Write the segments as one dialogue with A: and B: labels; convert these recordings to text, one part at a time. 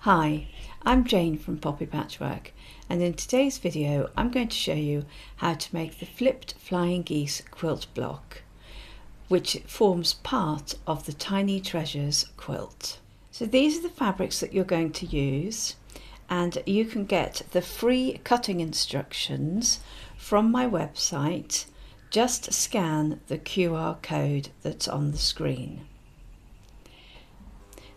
A: Hi, I'm Jayne from Poppy Patchwork, and in today's video I'm going to show you how to make the Flipped Flying Geese quilt block, which forms part of the Tiny Treasures quilt. So these are the fabrics that you're going to use, and you can get the free cutting instructions from my website. Just scan the QR code that's on the screen.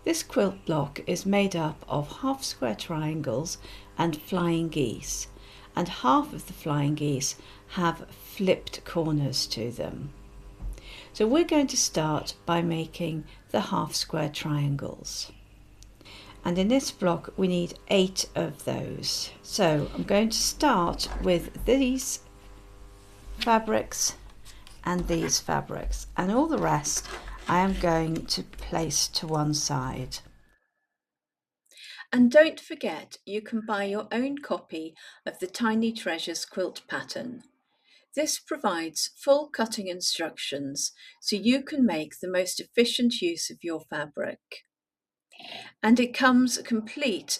A: This quilt block is made up of half square triangles and flying geese, and half of the flying geese have flipped corners to them. So we're going to start by making the half square triangles. And in this block we need 8 of those. So I'm going to start with these fabrics and these fabrics, and all the rest I am going to place to one side. And don't forget, you can buy your own copy of the Tiny Treasures quilt pattern. This provides full cutting instructions so you can make the most efficient use of your fabric. And it comes complete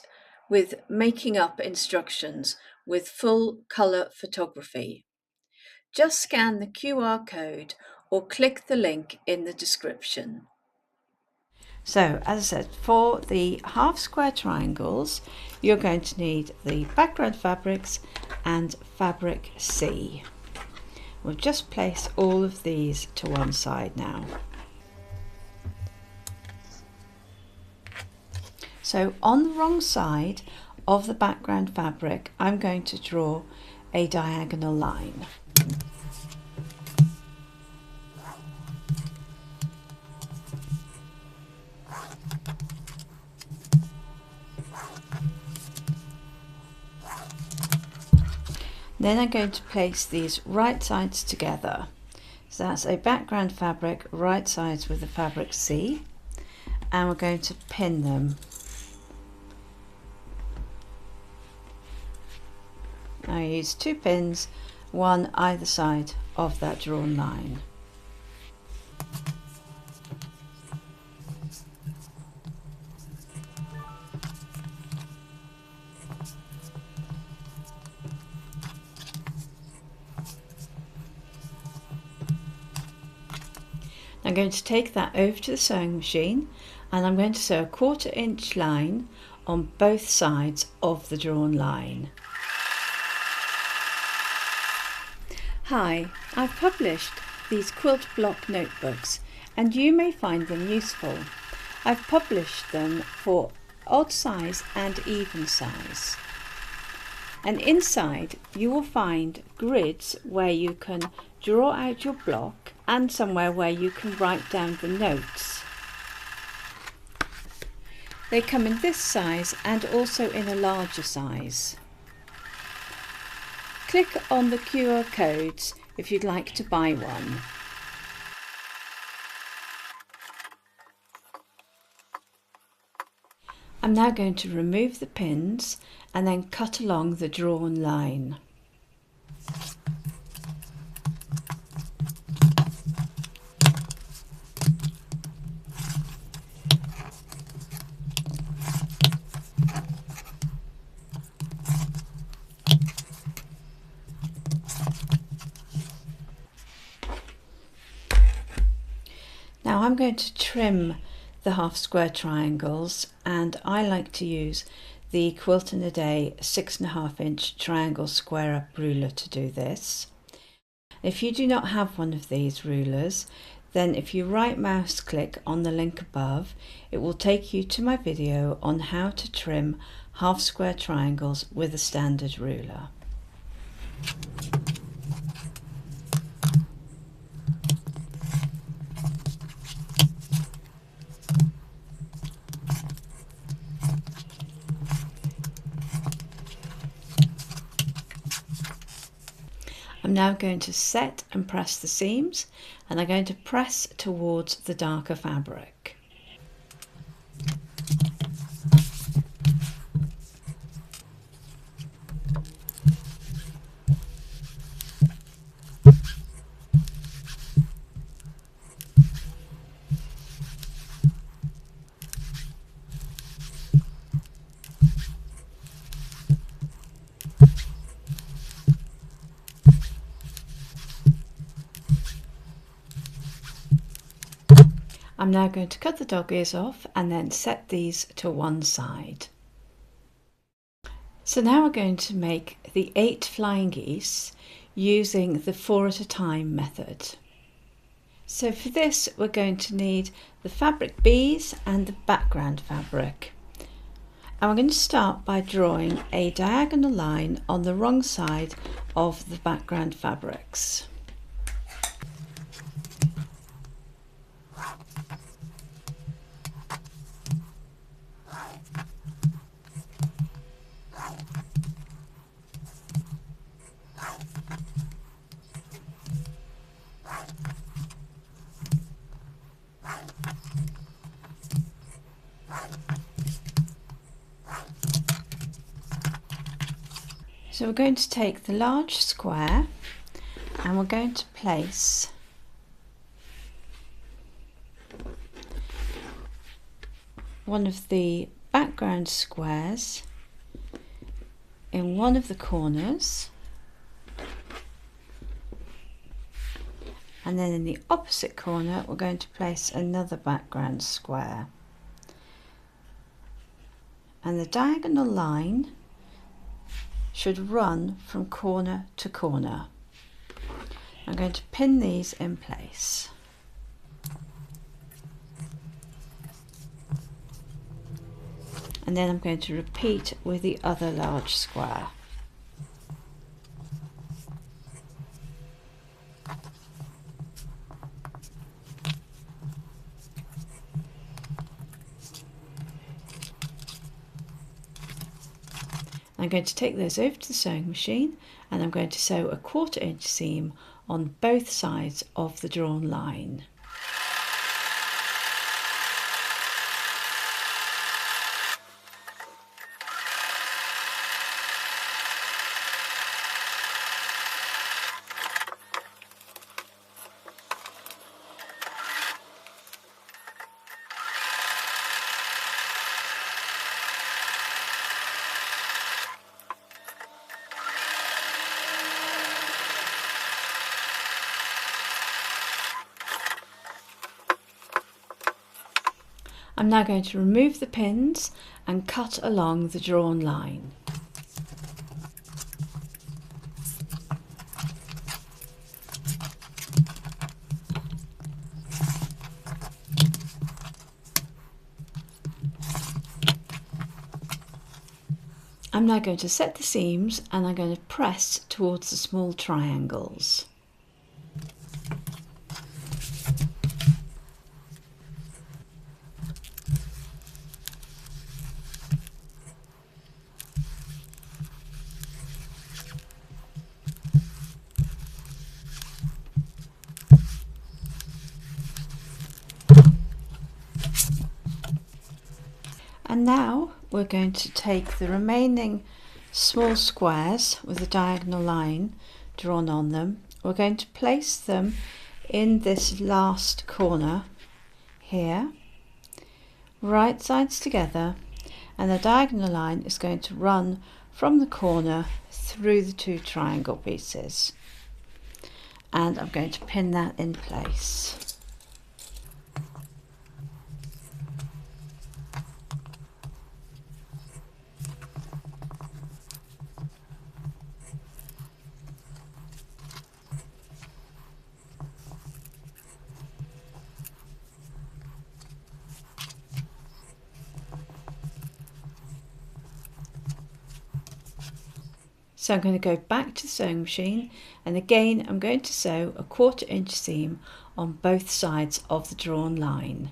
A: with making up instructions with full colour photography. Just scan the QR code or click the link in the description. So, as I said, for the half square triangles, you're going to need the background fabrics and fabric C. We'll just place all of these to one side now. So, on the wrong side of the background fabric, I'm going to draw a diagonal line. Then I'm going to place these right sides together. So that's a background fabric, right sides with the fabric C, and we're going to pin them. I use 2 pins, one either side of that drawn line. I'm going to take that over to the sewing machine, and I'm going to sew a 1/4 inch line on both sides of the drawn line. Hi, I've published these quilt block notebooks and you may find them useful. I've published them for odd size and even size. And inside you will find grids where you can draw out your block and somewhere where you can write down the notes. They come in this size and also in a larger size. Click on the QR codes if you'd like to buy one. I'm now going to remove the pins and then cut along the drawn line. Now I'm going to trim the half square triangles, and I like to use the Quilt in a Day 6.5 inch triangle square up ruler to do this. If you do not have one of these rulers, then if you right mouse click on the link above, it will take you to my video on how to trim half square triangles with a standard ruler. I'm now going to set and press the seams, and I'm going to press towards the darker fabric. I'm now going to cut the dog ears off and then set these to one side. So now we're going to make the 8 flying geese using the 4 at a time method. So for this we're going to need the fabric bees and the background fabric. And we're going to start by drawing a diagonal line on the wrong side of the background fabrics. So we're going to take the large square and we're going to place one of the background squares in one of the corners, and then in the opposite corner we're going to place another background square, and the diagonal line should run from corner to corner. I'm going to pin these in place. And then I'm going to repeat with the other large square. I'm going to take those over to the sewing machine and I'm going to sew a 1/4 inch seam on both sides of the drawn line. I'm now going to remove the pins and cut along the drawn line. I'm now going to set the seams and I'm going to press towards the small triangles. And now we're going to take the remaining small squares with a diagonal line drawn on them. We're going to place them in this last corner here, right sides together, and the diagonal line is going to run from the corner through the 2 triangle pieces. And I'm going to pin that in place. So I'm going to go back to the sewing machine and again I'm going to sew a 1/4 inch seam on both sides of the drawn line.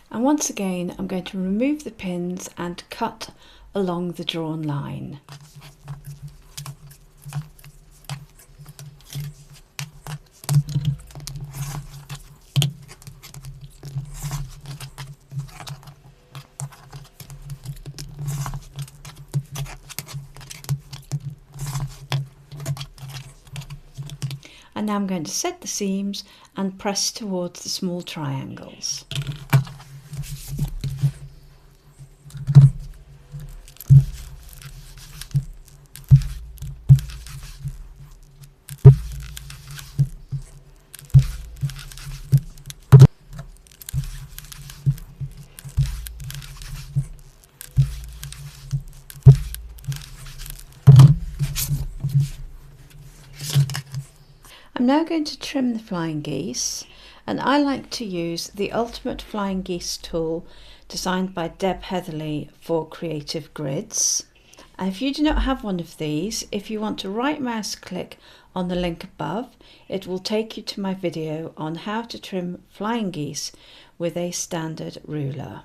A: And once again I'm going to remove the pins and cut along the drawn line. And now I'm going to set the seams and press towards the small triangles. I'm now going to trim the flying geese, and I like to use the Ultimate Flying Geese tool designed by Deb Heatherly for Creative Grids. And if you do not have one of these, if you want to right mouse click on the link above, it will take you to my video on how to trim flying geese with a standard ruler.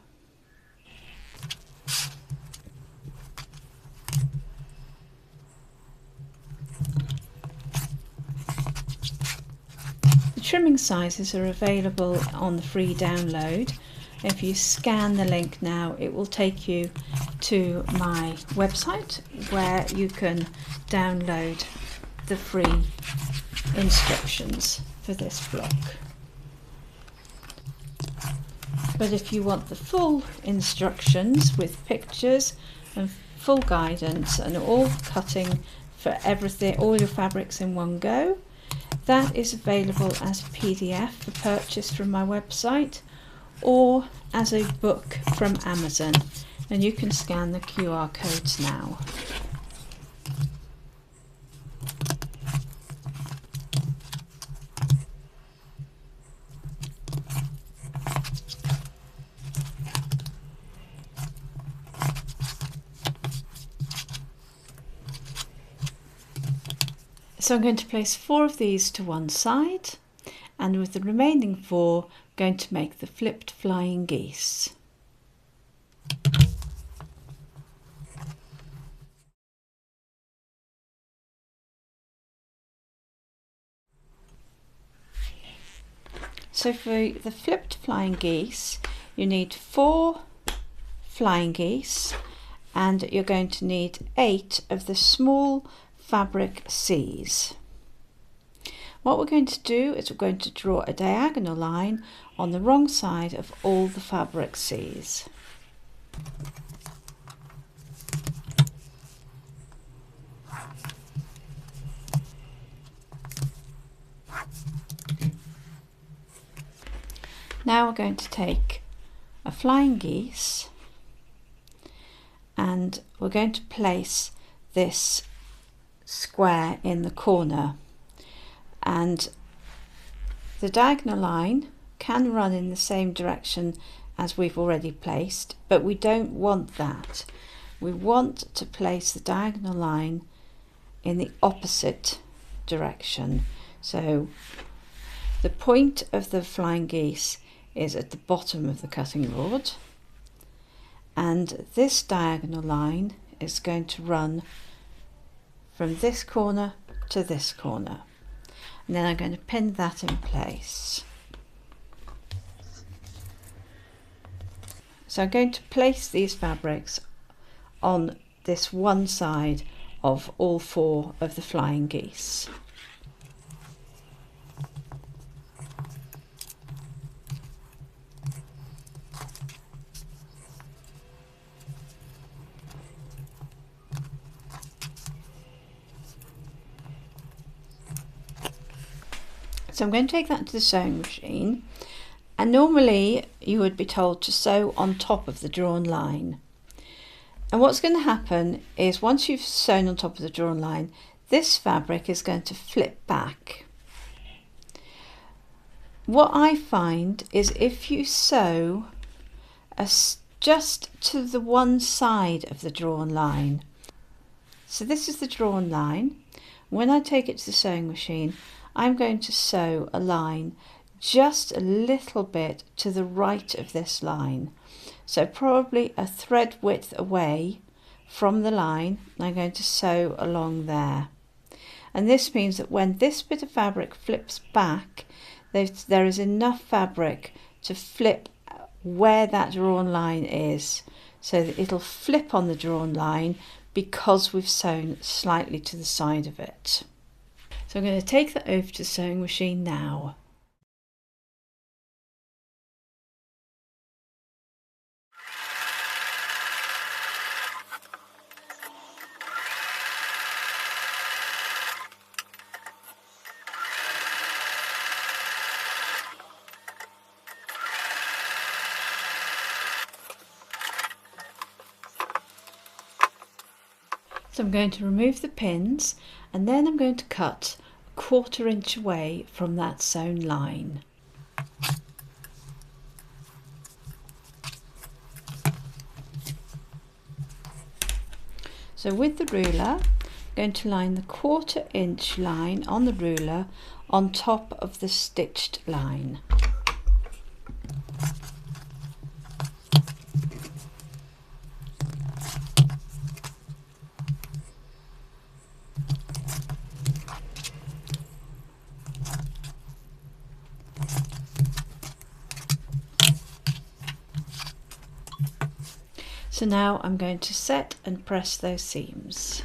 A: The trimming sizes are available on the free download. If you scan the link now, it will take you to my website where you can download the free instructions for this block. But if you want the full instructions with pictures and full guidance and all cutting for everything, all your fabrics in one go, that is available as a PDF for purchase from my website or as a book from Amazon, and you can scan the QR codes now. So I'm going to place 4 of these to one side, and with the remaining 4 going to make the flipped flying geese. So for the flipped flying geese, you need 4 flying geese, and you're going to need 8 of the small fabric C's. What we're going to do is we're going to draw a diagonal line on the wrong side of all the fabric C's. Now we're going to take a flying geese and we're going to place this square in the corner, and the diagonal line can run in the same direction as we've already placed, but we don't want that. We want to place the diagonal line in the opposite direction. So the point of the flying geese is at the bottom of the cutting board, and this diagonal line is going to run from this corner to this corner, and then I'm going to pin that in place. So I'm going to place these fabrics on this one side of all 4 of the flying geese. So I'm going to take that to the sewing machine, and normally you would be told to sew on top of the drawn line. And what's going to happen is once you've sewn on top of the drawn line, this fabric is going to flip back. What I find is if you sew just to the one side of the drawn line, so this is the drawn line, when I take it to the sewing machine, I'm going to sew a line just a little bit to the right of this line, so probably a thread width away from the line. I'm going to sew along there, and this means that when this bit of fabric flips back, there is enough fabric to flip where that drawn line is, so that it'll flip on the drawn line because we've sewn slightly to the side of it. So I'm going to take that over to the sewing machine now. So I'm going to remove the pins and then I'm going to cut a 1/4 inch away from that sewn line. So with the ruler, I'm going to line the 1/4 inch line on the ruler on top of the stitched line. So now I'm going to set and press those seams.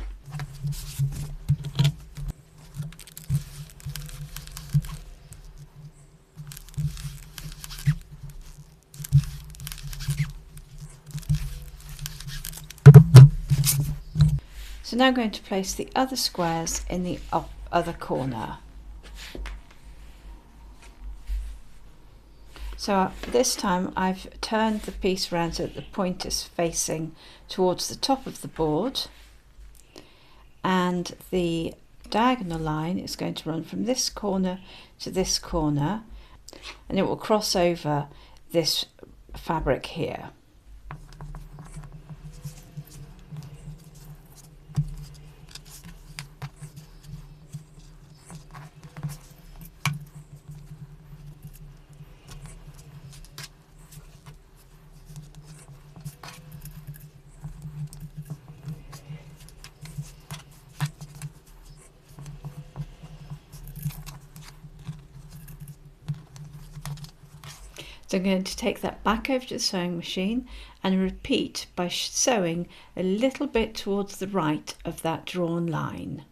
A: So now I'm going to place the other squares in the other corner. So this time I've turned the piece around so that the point is facing towards the top of the board, and the diagonal line is going to run from this corner to this corner, and it will cross over this fabric here. So I'm going to take that back over to the sewing machine and repeat by sewing a little bit towards the right of that drawn line.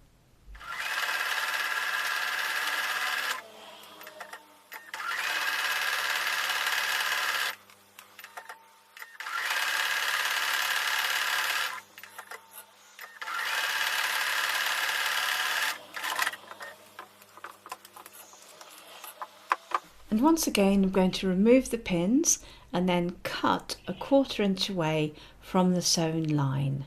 A: And once again I'm going to remove the pins and then cut a 1/4 inch away from the sewn line.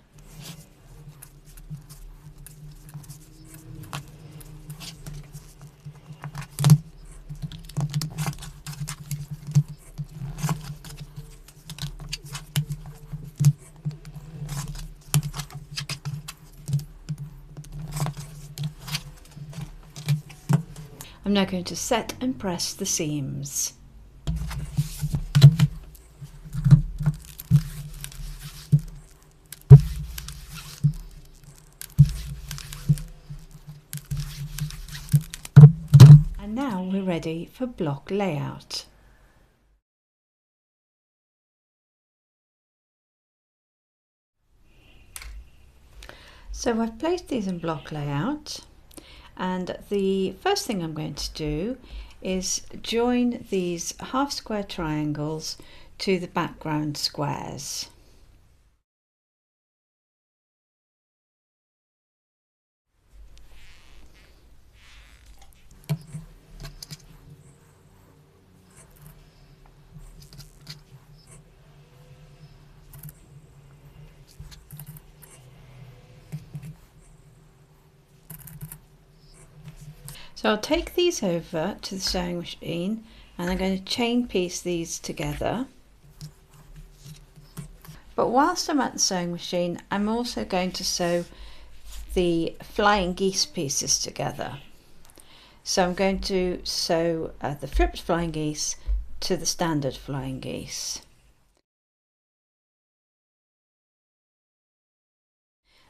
A: I'm now going to set and press the seams. And now we're ready for block layout. So I've placed these in block layout, and the first thing I'm going to do is join these half square triangles to the background squares. So I'll take these over to the sewing machine and I'm going to chain piece these together. But whilst I'm at the sewing machine, I'm also going to sew the flying geese pieces together. So I'm going to sew the flipped flying geese to the standard flying geese.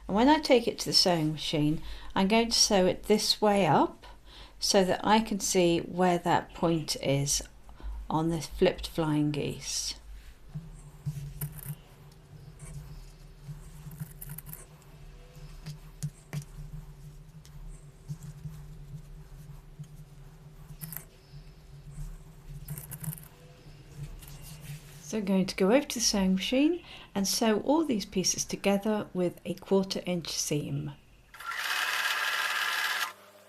A: And when I take it to the sewing machine, I'm going to sew it this way up so that I can see where that point is on the flipped flying geese. So I'm going to go over to the sewing machine and sew all these pieces together with a 1/4 inch seam.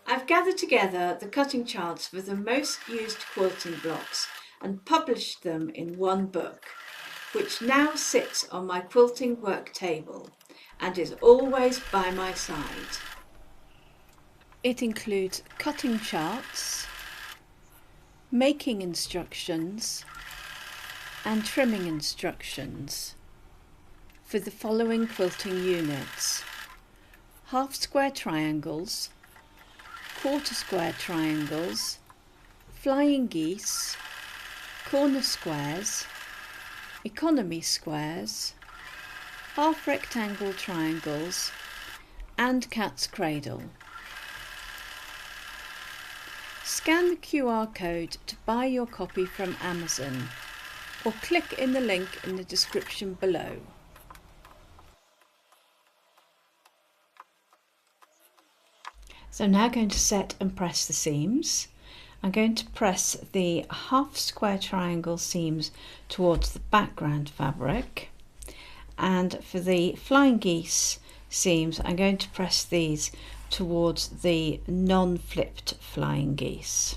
A: I've gathered together the cutting charts for the most used quilting blocks and published them in one book, which now sits on my quilting work table and is always by my side. It includes cutting charts, making instructions and trimming instructions for the following quilting units: half square triangles, 1/4 square triangles, flying geese, corner squares, economy squares, half rectangle triangles and cat's cradle. Scan the QR code to buy your copy from Amazon or click in the link in the description below. So I'm now going to set and press the seams. I'm going to press the half square triangle seams towards the background fabric, and for the flying geese seams I'm going to press these towards the non-flipped flying geese.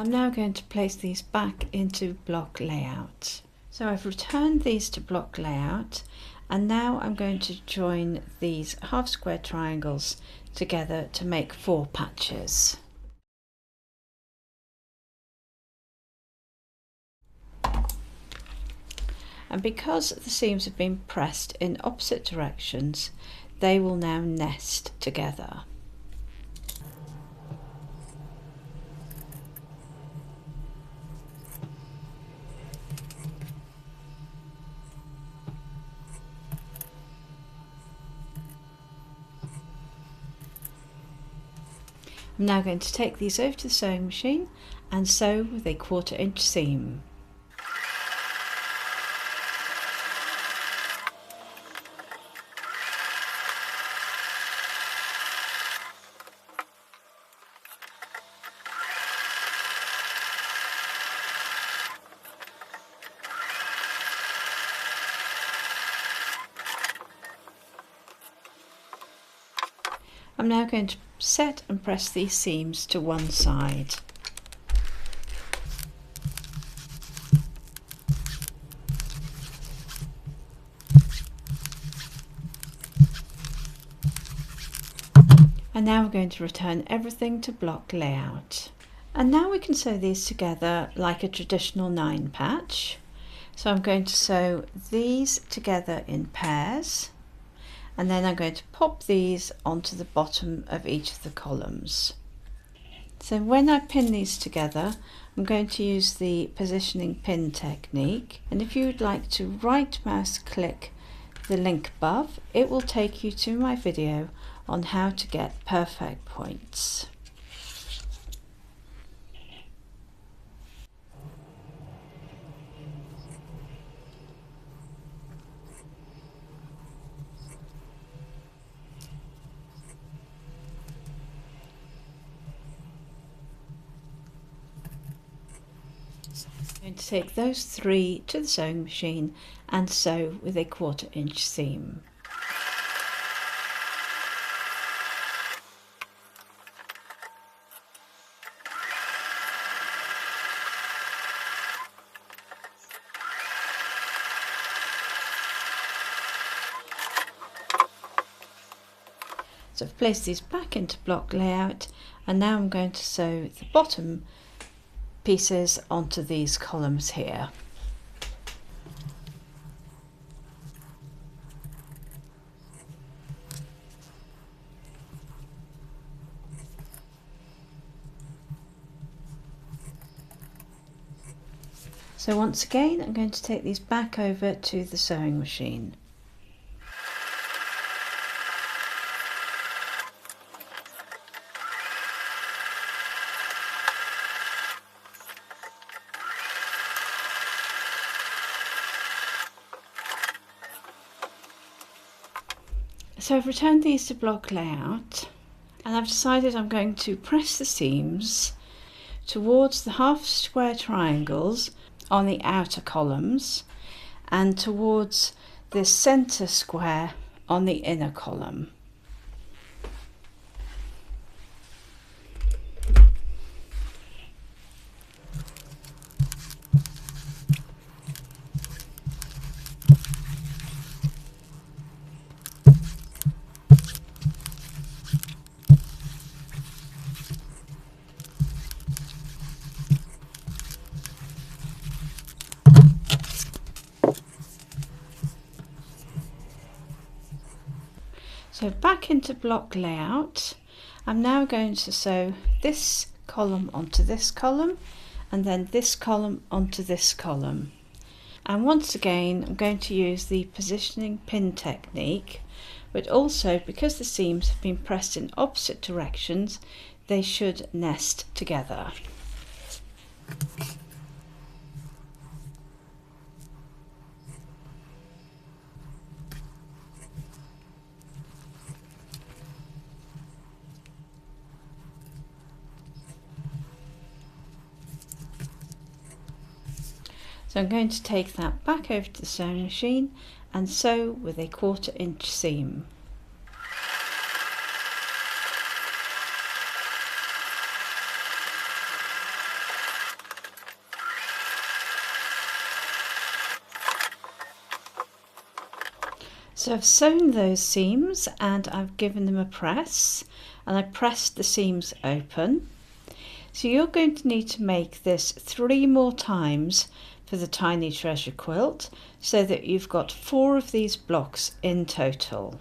A: I'm now going to place these back into block layout. So I've returned these to block layout, and now I'm going to join these half square triangles together to make 4 patches. And because the seams have been pressed in opposite directions, they will now nest together. I'm now going to take these over to the sewing machine and sew with a 1/4 inch seam. I'm now going to set and press these seams to one side. And now we're going to return everything to block layout. And now we can sew these together like a traditional 9 patch. So I'm going to sew these together in pairs, and then I'm going to pop these onto the bottom of each of the columns. So when I pin these together, I'm going to use the positioning pin technique, and if you would like to right mouse click the link above, it will take you to my video on how to get perfect points. I'm going to take those 3 to the sewing machine and sew with a 1/4 inch seam. So I've placed these back into block layout, and now I'm going to sew the bottom pieces onto these columns here. So once again, I'm going to take these back over to the sewing machine. So I've returned these to block layout, and I've decided I'm going to press the seams towards the half square triangles on the outer columns and towards this centre square on the inner column. So back into block layout, I'm now going to sew this column onto this column and then this column onto this column. And once again, I'm going to use the positioning pin technique, but also because the seams have been pressed in opposite directions, they should nest together. So I'm going to take that back over to the sewing machine and sew with a 1/4 inch seam. So I've sewn those seams and I've given them a press, and I pressed the seams open. So you're going to need to make this 3 more times for the Tiny Treasure quilt, so that you've got 4 of these blocks in total.